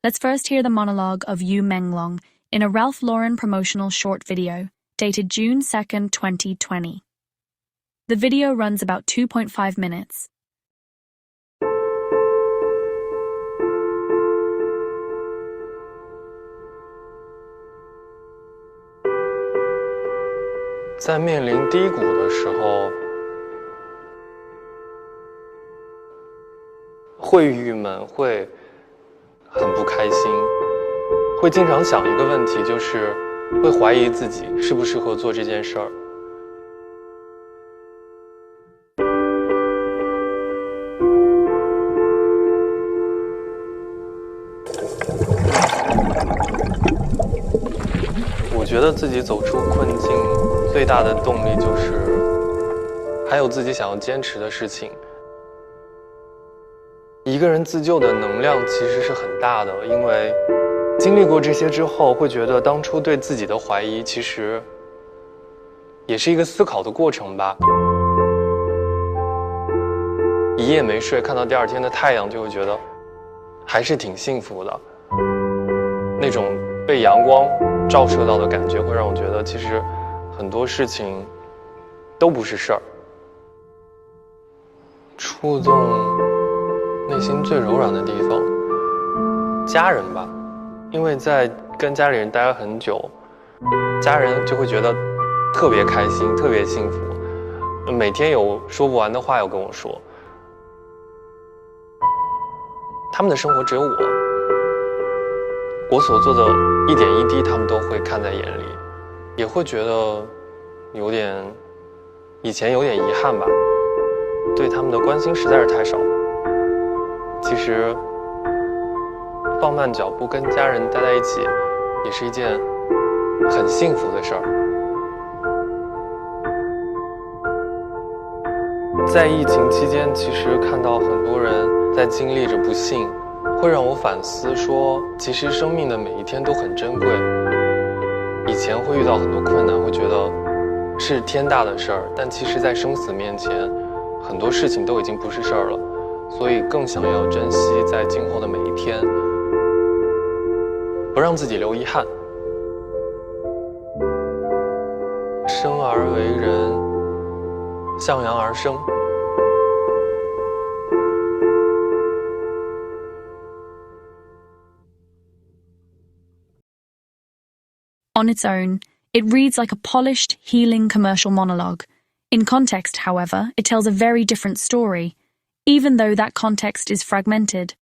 Let's first hear the monologue of Menglong in a Ralph Lauren promotional short video, dated June 2nd, 2020. The video runs about 2.5 minutes. 在面临低谷的时候，会郁闷，会很不开心，会经常想一个问题，就是会怀疑自己适不适合做这件事儿。我觉得自己走出困境最大的动力就是还有自己想要坚持的事情。一个人自救的能量其实是很大的，因为经历过这些之后，会觉得当初对自己的怀疑其实也是一个思考的过程吧。一夜没睡，看到第二天的太阳，就会觉得还是挺幸福的。那种被阳光照射到的感觉，会让我觉得其实很多事情都不是事儿。触动内心最柔软的地方，家人吧，因为在跟家里人待了很久，家人就会觉得特别开心，特别幸福，每天有说不完的话要跟我说。他们的生活只有我所做的一点一滴，他们都会看在眼里，也会觉得以前有点遗憾吧，对他们的关心实在是太少。其实放慢脚步跟家人待在一起，也是一件很幸福的事儿。在疫情期间，其实看到很多人在经历着不幸，会让我反思说，其实生命的每一天都很珍贵。以前会遇到很多困难，会觉得是天大的事儿，但其实在生死面前，很多事情都已经不是事儿了，所以更想要珍惜在今后的每一天，不让自己留遗憾。生而为人，向阳而生。On its own, it reads like a polished, healing commercial monologue. In context, however, it tells a very different story, even though that context is fragmented.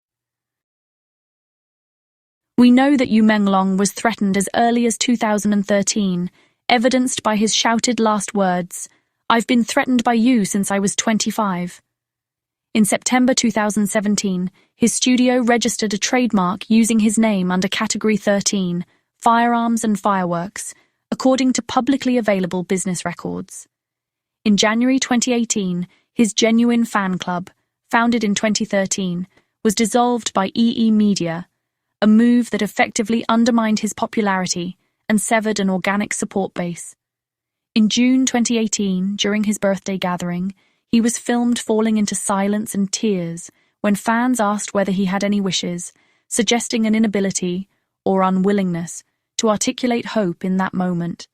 We know that Menglong was threatened as early as 2013, evidenced by his shouted last words, "I've been threatened by you since I was 25. In September 2017, his studio registered a trademark using his name under Category 13, Firearms and Fireworks, according to publicly available business records. In January 2018, his Genuine Fan Club, founded in 2013, was dissolved by EE Media, a move that effectively undermined his popularity and severed an organic support base. In June 2018, during his birthday gathering, he was filmed falling into silence and tears when fans asked whether he had any wishes, suggesting an inability or unwillingness to articulate hope in that moment.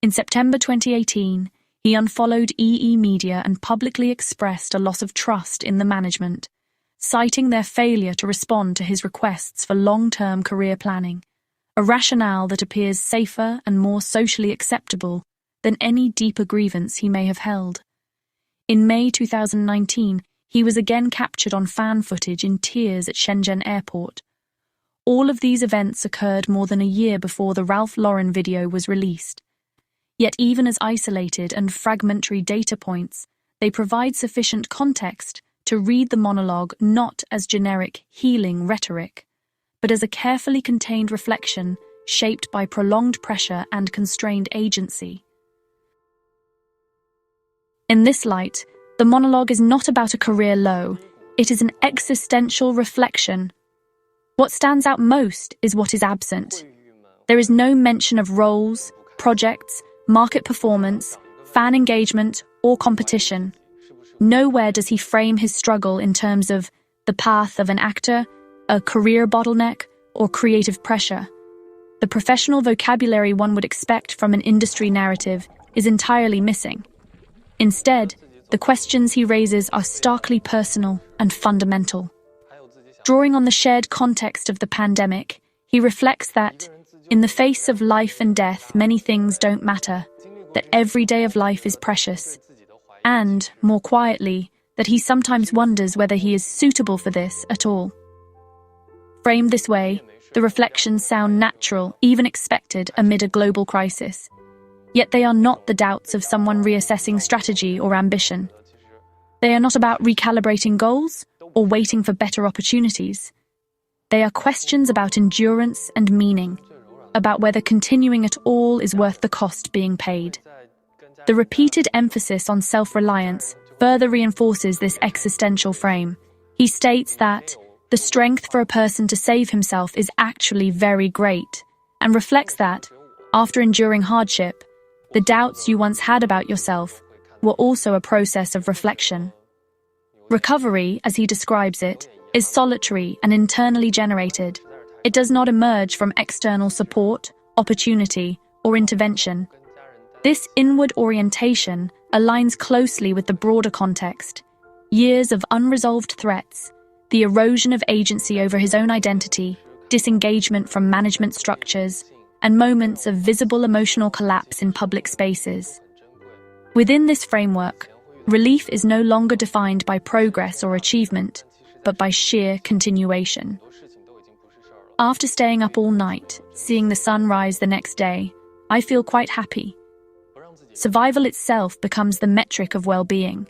In September 2018, he unfollowed EE Media and publicly expressed a loss of trust in the management, citing their failure to respond to his requests for long-term career planning, a rationale that appears safer and more socially acceptable than any deeper grievance he may have held. In May 2019, he was again captured on fan footage in tears at Shenzhen Airport. All of these events occurred more than a year before the Ralph Lauren video was released. Yet even as isolated and fragmentary data points, they provide sufficient context to read the monologue not as generic healing rhetoric, but as a carefully contained reflection shaped by prolonged pressure and constrained agency. In this light, the monologue is not about a career low, it is an existential reflection. What stands out most is what is absent. There is no mention of roles, projects, market performance, fan engagement, or competition. Nowhere does he frame his struggle in terms of the path of an actor, a career bottleneck, or creative pressure. The professional vocabulary one would expect from an industry narrative is entirely missing. Instead, the questions he raises are starkly personal and fundamental. Drawing on the shared context of the pandemic, he reflects that, in the face of life and death, many things don't matter, that every day of life is precious, and, more quietly, that he sometimes wonders whether he is suitable for this at all. Framed this way, the reflections sound natural, even expected, amid a global crisis. Yet they are not the doubts of someone reassessing strategy or ambition. They are not about recalibrating goals or waiting for better opportunities. They are questions about endurance and meaning, about whether continuing at all is worth the cost being paid. The repeated emphasis on self-reliance further reinforces this existential frame. He states that the strength for a person to save himself is actually very great, and reflects that, after enduring hardship, the doubts you once had about yourself were also a process of reflection. Recovery, as he describes it, is solitary and internally generated. It does not emerge from external support, opportunity, or intervention. This inward orientation aligns closely with the broader context. Years of unresolved threats, the erosion of agency over his own identity, disengagement from management structures, and moments of visible emotional collapse in public spaces. Within this framework, relief is no longer defined by progress or achievement, but by sheer continuation. After staying up all night, seeing the sun rise the next day, I feel quite happy. Survival itself becomes the metric of well-being.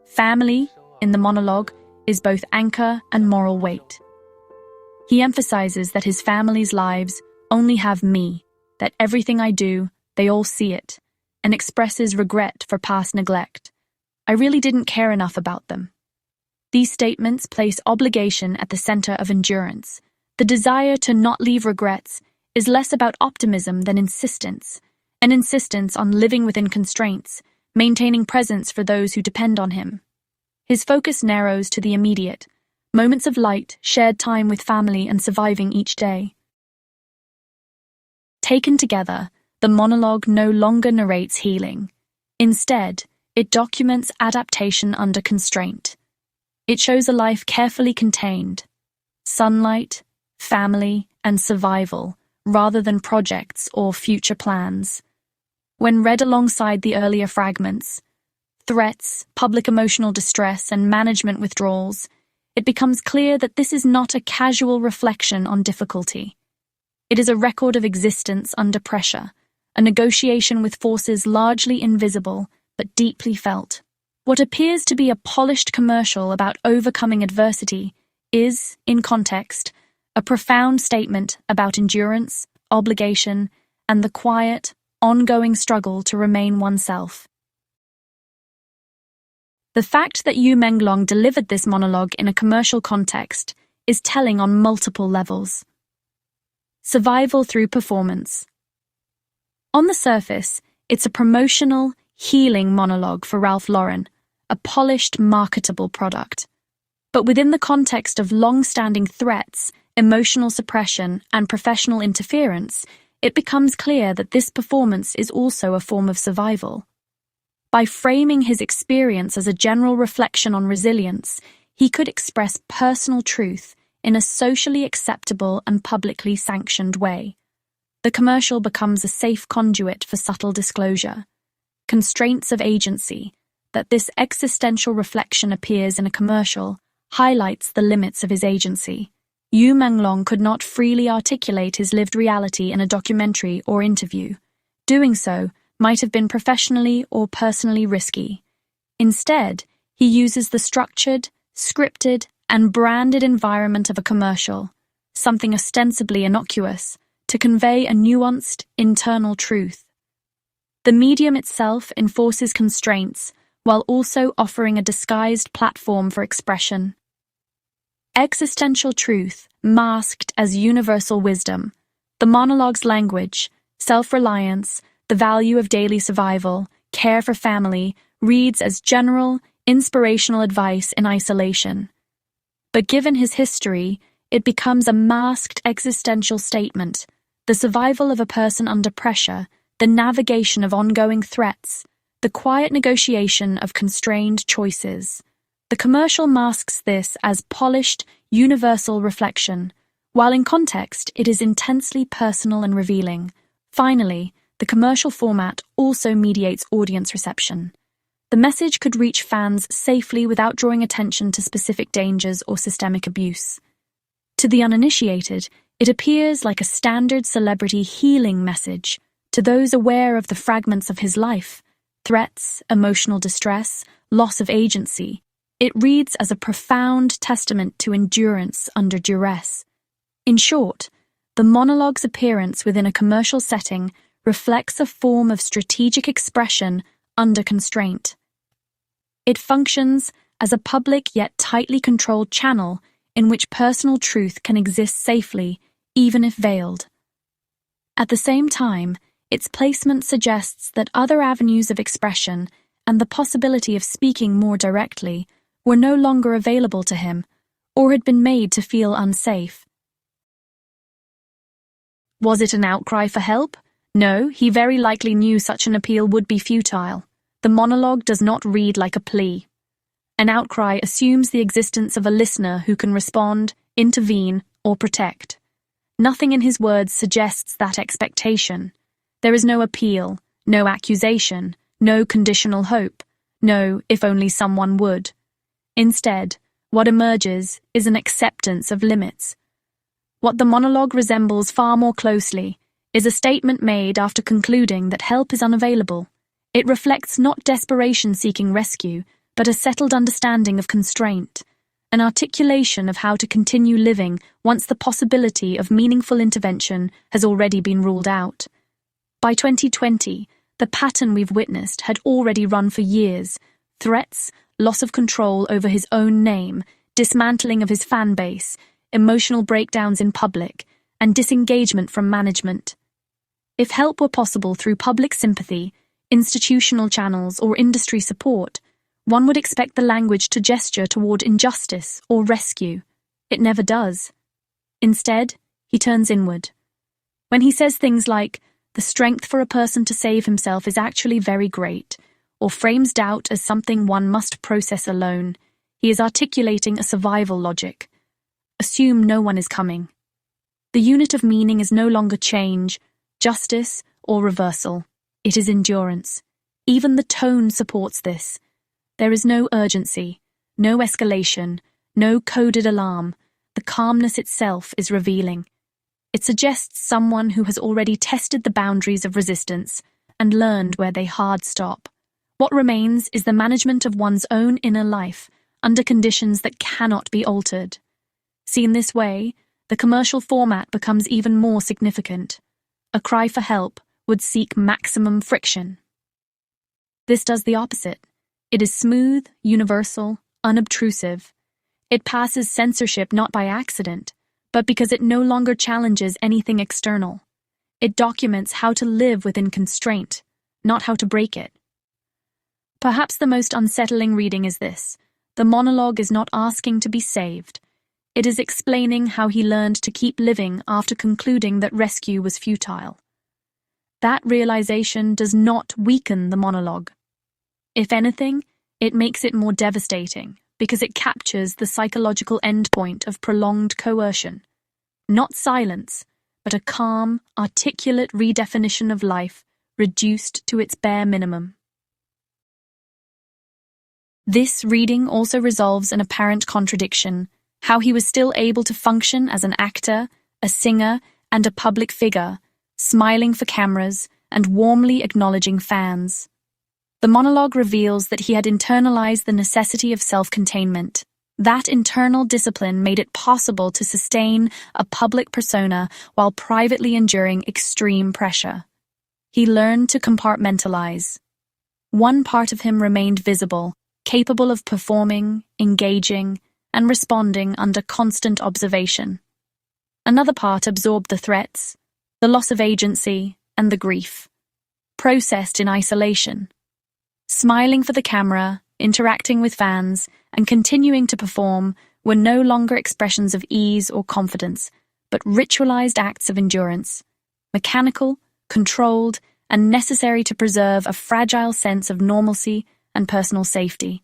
Family, in the monologue, is both anchor and moral weight. He emphasizes that his family's lives only have me, that everything I do, they all see it, and expresses regret for past neglect. I really didn't care enough about them. These statements place obligation at the center of endurance. The desire to not leave regrets is less about optimism than insistence, an insistence on living within constraints, maintaining presence for those who depend on him. His focus narrows to the immediate, moments of light, shared time with family, and surviving each day. Taken together, the monologue no longer narrates healing. Instead, it documents adaptation under constraint. It shows a life carefully contained, sunlight, family, and survival, rather than projects or future plans. When read alongside the earlier fragments, threats, public emotional distress, and management withdrawals, it becomes clear that this is not a casual reflection on difficulty. It is a record of existence under pressure, a negotiation with forces largely invisible but deeply felt. What appears to be a polished commercial about overcoming adversity is, in context, a profound statement about endurance, obligation, and the quiet, ongoing struggle to remain oneself. The fact that Menglong delivered this monologue in a commercial context is telling on multiple levels. Survival through performance. On the surface, it's a promotional, healing monologue for Ralph Lauren, a polished, marketable product. But within the context of long-standing threats, emotional suppression, and professional interference, it becomes clear that this performance is also a form of survival. By framing his experience as a general reflection on resilience, he could express personal truth in a socially acceptable and publicly sanctioned way. The commercial becomes a safe conduit for subtle disclosure. Constraints of agency. That this existential reflection appears in a commercial highlights the limits of his agency. Menglong could not freely articulate his lived reality in a documentary or interview. Doing so might have been professionally or personally risky. Instead, he uses the structured, scripted, and branded environment of a commercial, something ostensibly innocuous, to convey a nuanced, internal truth. The medium itself enforces constraints while also offering a disguised platform for expression. Existential truth, masked as universal wisdom, the monologue's language, self-reliance, the value of daily survival, care for family, reads as general, inspirational advice in isolation. But given his history, it becomes a masked existential statement, the survival of a person under pressure, the navigation of ongoing threats, the quiet negotiation of constrained choices. The commercial masks this as polished, universal reflection, while in context it is intensely personal and revealing. Finally, the commercial format also mediates audience reception. The message could reach fans safely without drawing attention to specific dangers or systemic abuse. To the uninitiated, it appears like a standard celebrity healing message to those aware of the fragments of his life, threats, emotional distress, loss of agency. It reads as a profound testament to endurance under duress. In short, the monologue's appearance within a commercial setting reflects a form of strategic expression under constraint. It functions as a public yet tightly controlled channel in which personal truth can exist safely, even if veiled. At the same time, its placement suggests that other avenues of expression and the possibility of speaking more directly were no longer available to him, or had been made to feel unsafe. Was it an outcry for help? No, he very likely knew such an appeal would be futile. The monologue does not read like a plea. An outcry assumes the existence of a listener who can respond, intervene, or protect. Nothing in his words suggests that expectation. There is no appeal, no accusation, no conditional hope, no if only someone would. Instead, what emerges is an acceptance of limits. What the monologue resembles far more closely is a statement made after concluding that help is unavailable. It reflects not desperation seeking rescue, but a settled understanding of constraint, an articulation of how to continue living once the possibility of meaningful intervention has already been ruled out. By 2020, the pattern we've witnessed had already run for years: threats, loss of control over his own name, dismantling of his fan base, emotional breakdowns in public, and disengagement from management. If help were possible through public sympathy, institutional channels, or industry support, one would expect the language to gesture toward injustice or rescue. It never does. Instead, he turns inward. When he says things like, "The strength for a person to save himself is actually very great," or frames doubt as something one must process alone, he is articulating a survival logic. Assume no one is coming. The unit of meaning is no longer change, justice, or reversal. It is endurance. Even the tone supports this. There is no urgency, no escalation, no coded alarm. The calmness itself is revealing. It suggests someone who has already tested the boundaries of resistance and learned where they hard stop. What remains is the management of one's own inner life under conditions that cannot be altered. Seen this way, the commercial format becomes even more significant. A cry for help would seek maximum friction. This does the opposite. It is smooth, universal, unobtrusive. It passes censorship not by accident, but because it no longer challenges anything external. It documents how to live within constraint, not how to break it. Perhaps the most unsettling reading is this: the monologue is not asking to be saved. It is explaining how he learned to keep living after concluding that rescue was futile. That realization does not weaken the monologue. If anything, it makes it more devastating, because it captures the psychological endpoint of prolonged coercion. Not silence, but a calm, articulate redefinition of life reduced to its bare minimum. This reading also resolves an apparent contradiction: how he was still able to function as an actor, a singer, and a public figure, smiling for cameras and warmly acknowledging fans. The monologue reveals that he had internalized the necessity of self-containment. That internal discipline made it possible to sustain a public persona while privately enduring extreme pressure. He learned to compartmentalize. One part of him remained visible, capable of performing, engaging, and responding under constant observation. Another part absorbed the threats, the loss of agency, and the grief, processed in isolation. Smiling for the camera, interacting with fans, and continuing to perform were no longer expressions of ease or confidence, but ritualized acts of endurance, mechanical, controlled, and necessary to preserve a fragile sense of normalcy and personal safety.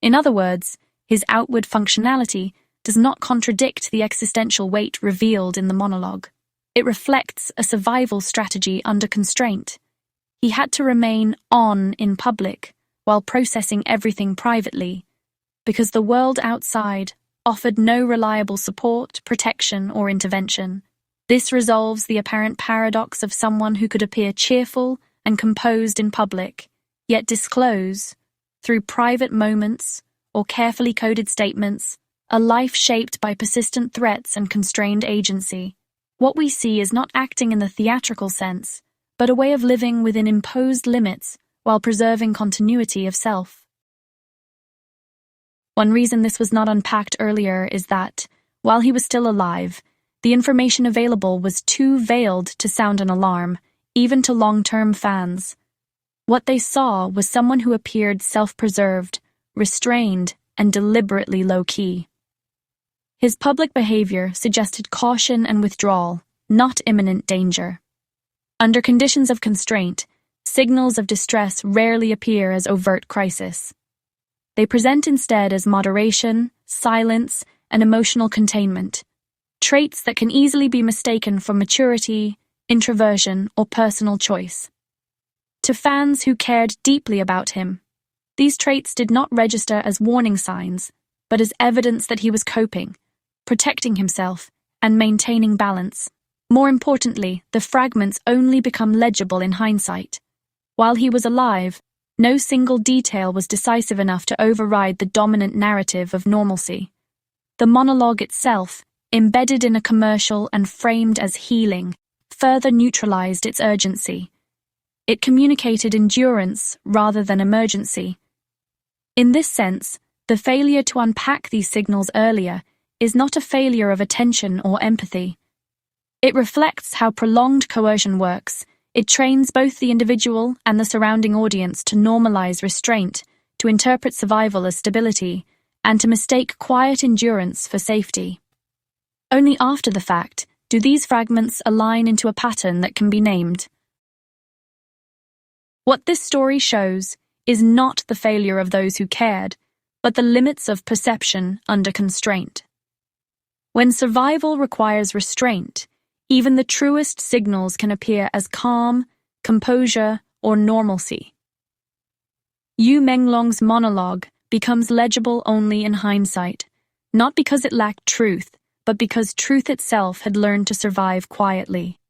In other words, his outward functionality does not contradict the existential weight revealed in the monologue. It reflects a survival strategy under constraint. He had to remain on in public while processing everything privately, because the world outside offered no reliable support, protection, or intervention. This resolves the apparent paradox of someone who could appear cheerful and composed in public, yet disclose, through private moments or carefully coded statements, a life shaped by persistent threats and constrained agency. What we see is not acting in the theatrical sense, but a way of living within imposed limits while preserving continuity of self. One reason this was not unpacked earlier is that, while he was still alive, the information available was too veiled to sound an alarm, even to long-term fans. What they saw was someone who appeared self-preserved, restrained, and deliberately low-key. His public behavior suggested caution and withdrawal, not imminent danger. Under conditions of constraint, signals of distress rarely appear as overt crisis. They present instead as moderation, silence, and emotional containment, traits that can easily be mistaken for maturity, introversion, or personal choice. To fans who cared deeply about him, these traits did not register as warning signs, but as evidence that he was coping, protecting himself, and maintaining balance. More importantly, the fragments only become legible in hindsight. While he was alive, no single detail was decisive enough to override the dominant narrative of normalcy. The monologue itself, embedded in a commercial and framed as healing, further neutralized its urgency. It communicated endurance rather than emergency. In this sense, the failure to unpack these signals earlier is not a failure of attention or empathy. It reflects how prolonged coercion works. It trains both the individual and the surrounding audience to normalize restraint, to interpret survival as stability, and to mistake quiet endurance for safety. Only after the fact do these fragments align into a pattern that can be named. What this story shows is not the failure of those who cared, but the limits of perception under constraint. When survival requires restraint, even the truest signals can appear as calm, composure, or normalcy. Menglong's monologue becomes legible only in hindsight, not because it lacked truth, but because truth itself had learned to survive quietly.